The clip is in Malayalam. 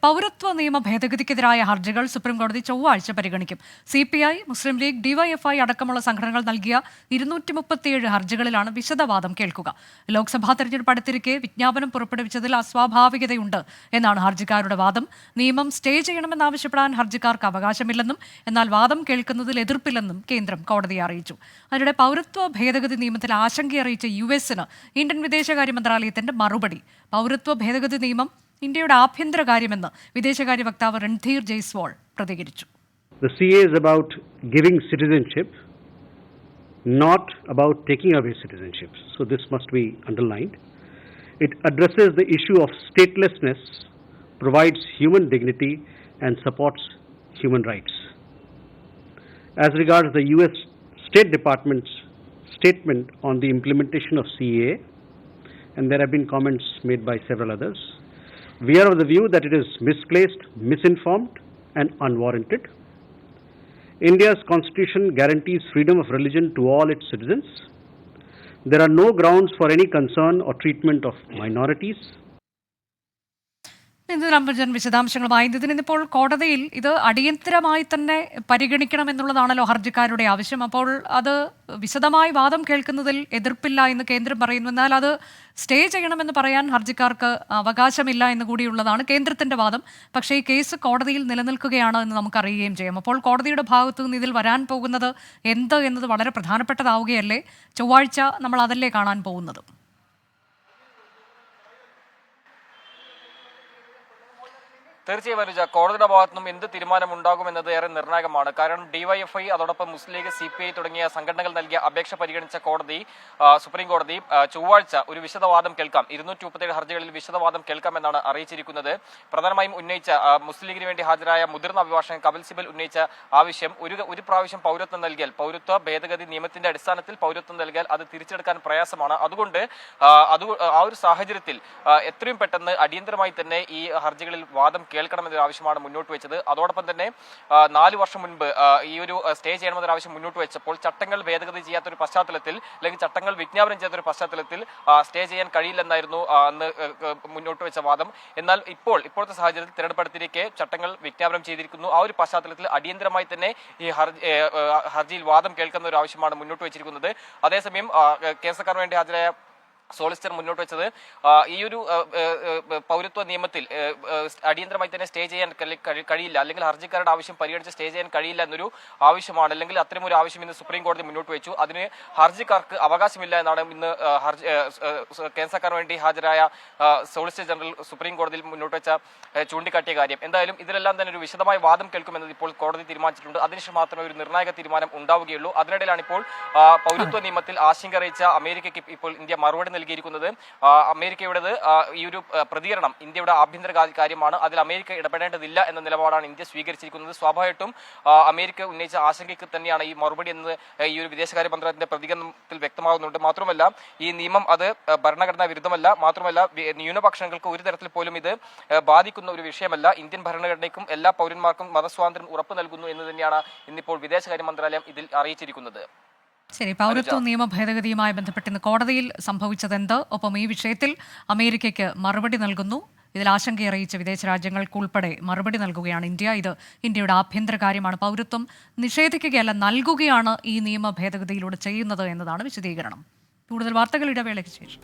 പൗരത്വ നിയമ ഭേദഗതിക്കെതിരായ ഹർജികൾ സുപ്രീംകോടതി ചൊവ്വാഴ്ച പരിഗണിക്കും. CPI, മുസ്ലിം ലീഗ്, DYFI അടക്കമുള്ള സംഘടനകൾ നൽകിയ 237 ഹർജികളിലാണ് വിശദവാദം കേൾക്കുക. ലോക്സഭാ തെരഞ്ഞെടുപ്പ് അടുത്തിരിക്കെ വിജ്ഞാപനം പുറപ്പെടുവിച്ചതിൽ അസ്വാഭാവികതയുണ്ട് എന്നാണ് ഹർജിക്കാരുടെ വാദം. നിയമം സ്റ്റേ ചെയ്യണമെന്നാവശ്യപ്പെടാൻ ഹർജിക്കാർക്ക് അവകാശമില്ലെന്നും എന്നാൽ വാദം കേൾക്കുന്നതിൽ എതിർപ്പില്ലെന്നും കേന്ദ്രം കോടതിയെ അറിയിച്ചു. അതിനിടെ പൗരത്വ ഭേദഗതി നിയമത്തിൽ ആശങ്കയറിയിച്ച US-ന് ഇന്ത്യൻ വിദേശകാര്യ മന്ത്രാലയത്തിന്റെ മറുപടി. പൗരത്വ ഭേദഗതി നിയമം ഇന്ത്യയുടെ ആഭ്യന്തര കാര്യമെന്ന് വിദേശകാര്യ വക്താവ് രൺധീർ ജയ്സ്വാൾ പ്രതികരിച്ചു. The CA is about giving citizenship, not about taking away citizenship. So this must be underlined. It addresses the issue of statelessness, provides human dignity and supports human rights. As regards the US State Department's statement on the implementation of CA, and there have been comments made by several others, we are of the view that it is misplaced, misinformed and unwarranted. India's constitution guarantees freedom of religion to all its citizens. There are no grounds for any concern or treatment of minorities. വിശദാംശങ്ങളുമായി ഇന്നിപ്പോൾ കോടതിയിൽ ഇത് അടിയന്തരമായി തന്നെ പരിഗണിക്കണമെന്നുള്ളതാണല്ലോ ഹർജിക്കാരുടെ ആവശ്യം. അപ്പോൾ അത് വിശദമായി വാദം കേൾക്കുന്നതിൽ എതിർപ്പില്ല എന്ന് കേന്ദ്രം പറയുന്നു. എന്നാൽ അത് സ്റ്റേ ചെയ്യണമെന്ന് പറയാൻ ഹർജിക്കാർക്ക് അവകാശമില്ല എന്ന് കൂടിയുള്ളതാണ് കേന്ദ്രത്തിന്റെ വാദം. പക്ഷേ ഈ കേസ് കോടതിയിൽ നിലനിൽക്കുകയാണ് എന്ന് നമുക്കറിയുകയും ചെയ്യാം. അപ്പോൾ കോടതിയുടെ ഭാഗത്തു നിന്ന് ഇതിൽ വരാൻ പോകുന്നത് എന്ത് എന്നത് വളരെ പ്രധാനപ്പെട്ടതാവുകയല്ലേ? ചൊവ്വാഴ്ച നമ്മൾ അതല്ലേ കാണാൻ പോകുന്നത്? തീർച്ചയായും അനുജ, കോടതിയുടെ ഭാഗത്തു നിന്നും എന്ത് തീരുമാനം ഉണ്ടാകുമെന്നത് ഏറെ നിർണായകമാണ്. കാരണം DYFI അതോടൊപ്പം മുസ്ലിം ലീഗ്, CPI തുടങ്ങിയ സംഘടനകൾ നൽകിയ അപേക്ഷ പരിഗണിച്ച കോടതി, സുപ്രീം കോടതി ചൊവ്വാഴ്ച ഒരു വിശദവാദം കേൾക്കാം. 237 ഹർജികളിൽ വിശദവാദം കേൾക്കാമെന്നാണ് അറിയിച്ചിരിക്കുന്നത്. പ്രധാനമായും ഉന്നയിച്ച മുസ്ലിം ലീഗിന് വേണ്ടി ഹാജരായ മുതിർന്ന അഭിഭാഷകൻ കപിൽ സിബൽ ഉന്നയിച്ച ആവശ്യം, ഒരു പ്രാവശ്യം പൗരത്വം നൽകിയാൽ, പൗരത്വ ഭേദഗതി നിയമത്തിന്റെ അടിസ്ഥാനത്തിൽ പൗരത്വം നൽകിയാൽ അത് തിരിച്ചെടുക്കാൻ പ്രയാസമാണ്. അതുകൊണ്ട് ആ ഒരു സാഹചര്യത്തിൽ എത്രയും പെട്ടെന്ന് അടിയന്തരമായി തന്നെ ഈ ഹർജികളിൽ വാദം കേൾക്കണമെന്നൊരു ആവശ്യമാണ് മുന്നോട്ട് വെച്ചത്. അതോടൊപ്പം തന്നെ 4 വർഷം മുൻപ് ഈ ഒരു സ്റ്റേ ചെയ്യണമെന്നൊരു ആവശ്യം മുന്നോട്ട് വെച്ചപ്പോൾ ചട്ടങ്ങൾ ഭേദഗതി ചെയ്യാത്തൊരു പശ്ചാത്തലത്തിൽ, അല്ലെങ്കിൽ ചട്ടങ്ങൾ വിജ്ഞാപനം ചെയ്യാത്തൊരു പശ്ചാത്തലത്തിൽ സ്റ്റേ ചെയ്യാൻ കഴിയില്ലെന്നായിരുന്നു അന്ന് മുന്നോട്ട് വെച്ച വാദം. എന്നാൽ ഇപ്പോഴത്തെ സാഹചര്യത്തിൽ തെരഞ്ഞെടുപ്പടുത്തിരിക്കെ ചട്ടങ്ങൾ വിജ്ഞാപനം ചെയ്തിരിക്കുന്നു. ആ ഒരു പശ്ചാത്തലത്തിൽ അടിയന്തരമായി തന്നെ ഈ ഹർജിയിൽ വാദം കേൾക്കുന്ന ഒരു ആവശ്യമാണ് മുന്നോട്ട് വെച്ചിരിക്കുന്നത്. അതേസമയം കേസക്കാരന് വേണ്ടി ഹാജരായ സോളിസിറ്റർ മുന്നോട്ട് വെച്ചത് ഈ ഒരു പൗരത്വ നിയമത്തിൽ അടിയന്തരമായി തന്നെ സ്റ്റേ ചെയ്യാൻ കഴിയില്ല, അല്ലെങ്കിൽ ഹർജിക്കാരുടെ ആവശ്യം പരിഗണിച്ച് സ്റ്റേ ചെയ്യാൻ കഴിയില്ല എന്നൊരു ആവശ്യമാണ്, അല്ലെങ്കിൽ അത്തരമൊരു ആവശ്യം ഇന്ന് സുപ്രീം കോടതി മുന്നോട്ട് വെച്ചു. അതിന് ഹർജിക്കാർക്ക് അവകാശമില്ല എന്നാണ് ഇന്ന് കേന്ദ്ര സർക്കാരിന് വേണ്ടി ഹാജരായ സോളിസിറ്റർ ജനറൽ സുപ്രീം കോടതിയിൽ മുന്നോട്ട് വെച്ച ചൂണ്ടിക്കാട്ടിയ കാര്യം. എന്തായാലും ഇതിലെല്ലാം തന്നെ ഒരു വിശദമായ വാദം കേൾക്കുമെന്നത് ഇപ്പോൾ കോടതി തീരുമാനിച്ചിട്ടുണ്ട്. അതിനുശേഷം മാത്രമേ ഒരു നിർണായക തീരുമാനം ഉണ്ടാവുകയുള്ളൂ. അതിനിടയിലാണ് ഇപ്പോൾ പൗരത്വ നിയമത്തിൽ ആശങ്ക അറിയിച്ച അമേരിക്കയ്ക്ക് ഇപ്പോൾ ഇന്ത്യ മറുപടി നൽകിയിരിക്കുന്നത്. അമേരിക്കയുടേത് ഈ ഒരു പ്രതികരണം ഇന്ത്യയുടെ ആഭ്യന്തര കാര്യമാണ്, അതിൽ അമേരിക്ക ഇടപെടേണ്ടതില്ല എന്ന നിലപാടാണ് ഇന്ത്യ സ്വീകരിച്ചിരിക്കുന്നത്. സ്വാഭാവികമായിട്ടും അമേരിക്ക ഉന്നയിച്ച ആശങ്കയ്ക്ക് തന്നെയാണ് ഈ മറുപടി എന്ന് ഈ ഒരു വിദേശകാര്യ മന്ത്രാലയത്തിന്റെ പ്രതികരണത്തിൽ വ്യക്തമാകുന്നുണ്ട്. മാത്രമല്ല ഈ നിയമം അത് ഭരണഘടനാ വിരുദ്ധമല്ല, മാത്രമല്ല ന്യൂനപക്ഷങ്ങൾക്ക് ഒരു തരത്തിൽ പോലും ഇത് ബാധിക്കുന്ന ഒരു വിഷയമല്ല. ഇന്ത്യൻ ഭരണഘടനയ്ക്കും എല്ലാ പൗരന്മാർക്കും മതസ്വാതന്ത്ര്യം ഉറപ്പു നൽകുന്നു എന്ന് തന്നെയാണ് ഇന്നിപ്പോൾ വിദേശകാര്യ മന്ത്രാലയം ഇതിൽ അറിയിച്ചിരിക്കുന്നത്. ശരി, പൗരത്വ നിയമ ഭേദഗതിയുമായി ബന്ധപ്പെട്ട് ഇന്ന് കോടതിയിൽ സംഭവിച്ചതെന്ത്, ഒപ്പം ഈ വിഷയത്തിൽ അമേരിക്കയ്ക്ക് മറുപടി നൽകുന്നു. ഇതിൽ ആശങ്കയറിയിച്ച വിദേശ രാജ്യങ്ങൾക്കുൾപ്പെടെ മറുപടി നൽകുകയാണ് ഇന്ത്യ. ഇത് ഇന്ത്യയുടെ ആഭ്യന്തര കാര്യമാണ്. പൗരത്വം നിഷേധിക്കുകയല്ല, നൽകുകയാണ് ഈ നിയമ ഭേദഗതിയിലൂടെ ചെയ്യുന്നത് എന്നതാണ് വിശദീകരണം. കൂടുതൽ വാർത്തകൾ ഇടവേളയ്ക്ക് ശേഷം.